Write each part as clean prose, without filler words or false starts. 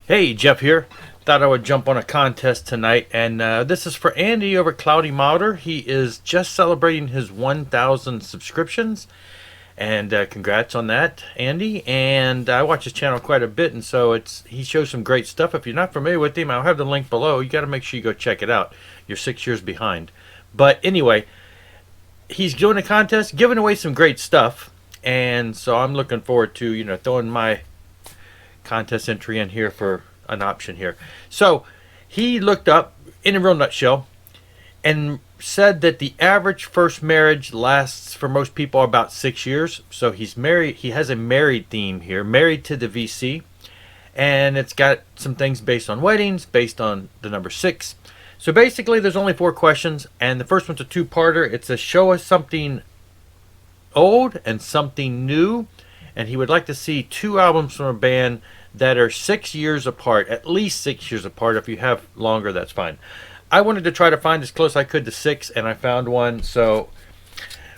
Hey, Jeff here. Thought I would jump on a contest tonight, and this is for Andy over Cloudy Mouter. He is just celebrating his 1,000 subscriptions, and congrats on that, Andy. And I watch his channel quite a bit, and so he shows some great stuff. If you're not familiar with him, I'll have the link below. You got to make sure you go check it out. You're 6 years behind, but anyway, he's doing a contest, giving away some great stuff, and so I'm looking forward to throwing my contest entry in here for an option here. So he looked up in a real nutshell and said that the average first marriage lasts for most people about 6 years. So he's married. He has a married theme here, married to the VC, and it's got some things based on weddings, based on the number 6. So basically, there's only 4 questions, and the first one's a two-parter. It's a show us something old and something new, and he would like to see 2 albums from a band that are 6 years apart, at least 6 years apart. If you have longer, that's fine. I wanted to try to find as close as I could to 6, and I found one. So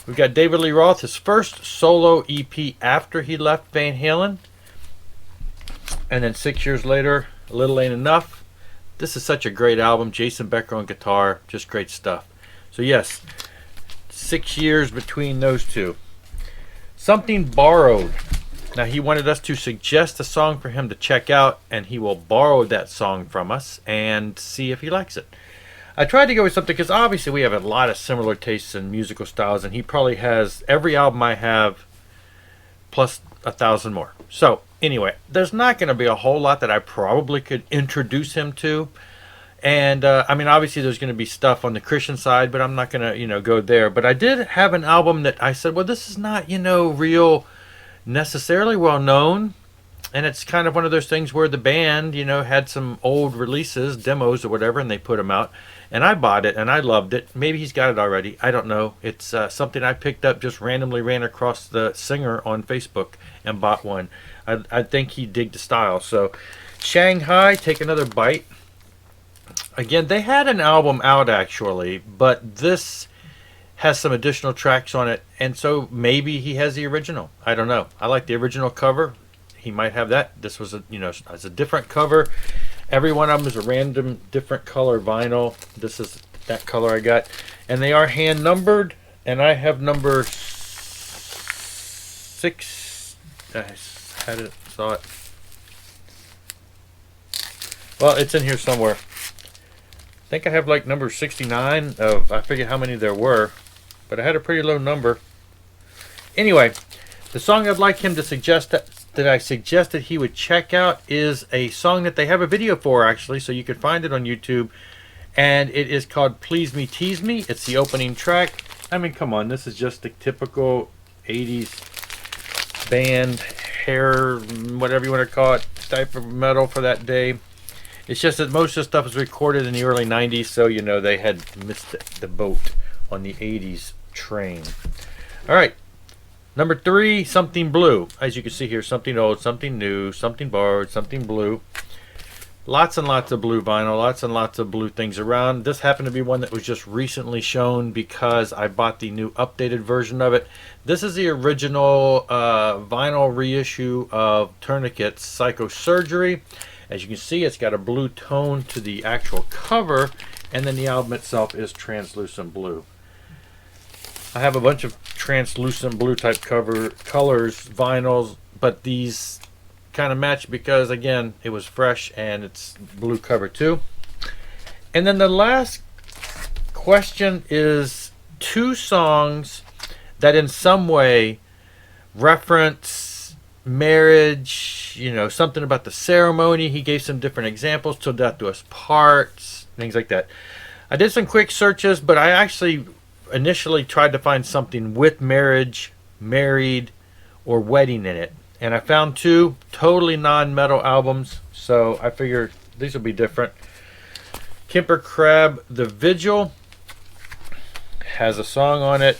we've got David Lee Roth, his first solo EP after he left Van Halen, and then 6 years later, A Little Ain't Enough. This is such a great album. Jason Becker on guitar, just great stuff. So yes, 6 years between those two. Something Borrowed. Now, he wanted us to suggest a song for him to check out, and he will borrow that song from us and see if he likes it. I tried to go with something because obviously we have a lot of similar tastes in musical styles, and he probably has every album I have plus 1,000 more. So anyway, there's not going to be a whole lot that I probably could introduce him to. And I mean, obviously there's going to be stuff on the Christian side, but I'm not going to go there. But I did have an album that I said, well, this is not real necessarily well known, and it's kind of one of those things where the band had some old releases, demos or whatever, and they put them out, and I bought it and I loved it. Maybe he's got it already, I don't know. It's something I picked up, just randomly ran across the singer on Facebook and bought one. I think he digged the style. So Shanghai, Take Another Bite. Again, they had an album out actually, but this has some additional tracks on it, and so maybe he has the original. I don't know. I like the original cover. He might have that. This was as a different cover. Every one of them is a random different color vinyl. This is that color I got, and they are hand numbered, and I have number 6. I saw it. Well, it's in here somewhere. I think I have like number 69 of, I forget how many there were, but I had a pretty low number. Anyway, the song I'd like him to suggest that I suggested he would check out is a song that they have a video for actually, so you can find it on YouTube, and it is called Please Me Tease Me. It's the opening track. I mean, come on, this is just the typical 80s band, hair, whatever you want to call it, type of metal for that day. It's just that most of the stuff was recorded in the early 90s, so they had missed the boat on the 80s train. All right, number 3, Something Blue. As you can see here, something old, something new, something borrowed, something blue. Lots and lots of blue vinyl, lots and lots of blue things around. This happened to be one that was just recently shown because I bought the new updated version of it. This is the original vinyl reissue of Tourniquet's Psychosurgery. As you can see, it's got a blue tone to the actual cover, and then the album itself is translucent blue. I have a bunch of translucent blue type colors, vinyls, but these kind of match because, again, it was fresh and it's blue cover too. And then the last question is 2 songs that in some way reference marriage, something about the ceremony. He gave some different examples, Till Death Do Us Part, things like that. I did some quick searches, but I actually initially tried to find something with marriage, married, or wedding in it, and I found 2 totally non-metal albums, so I figured these will be different. Kemper Crab, The Vigil, has a song on it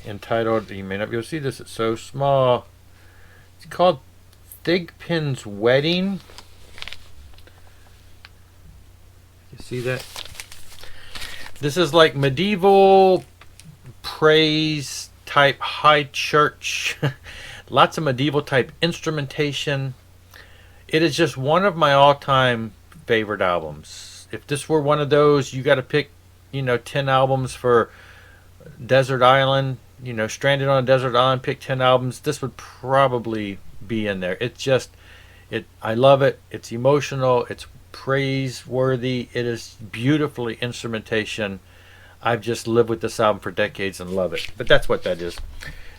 entitled, you may not be able to see this, it's so small, it's called Thigpen's Wedding. You see that? This is like medieval praise type high church. Lots of medieval type instrumentation. It is just one of my all-time favorite albums. If this were one of those, you got to pick, 10 albums for Desert Island, stranded on a desert island, pick 10 albums. This would probably be in there. It's just, I love it. It's emotional. It's praiseworthy. It is beautifully instrumentation. I've just lived with this album for decades and love it. But that's what that is.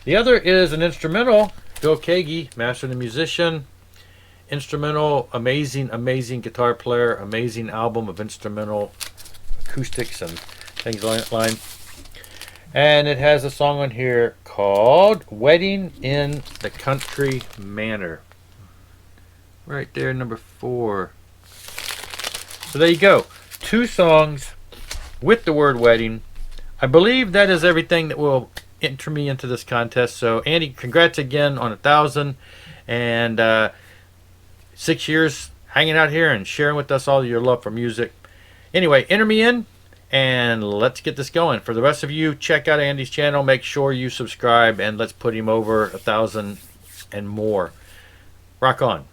The other is an instrumental. Phil Keaggy, master and musician. Instrumental, amazing, amazing guitar player. Amazing album of instrumental acoustics and things like that. And it has a song on here called Wedding in the Country Manor. Right there, number 4. So there you go. 2 songs with the word wedding. I believe that is everything that will enter me into this contest. So Andy, congrats again on 1,000 and 6 years hanging out here and sharing with us all your love for music. Anyway, enter me in and let's get this going. For the rest of you, check out Andy's channel. Make sure you subscribe and let's put him over 1,000 and more. Rock on.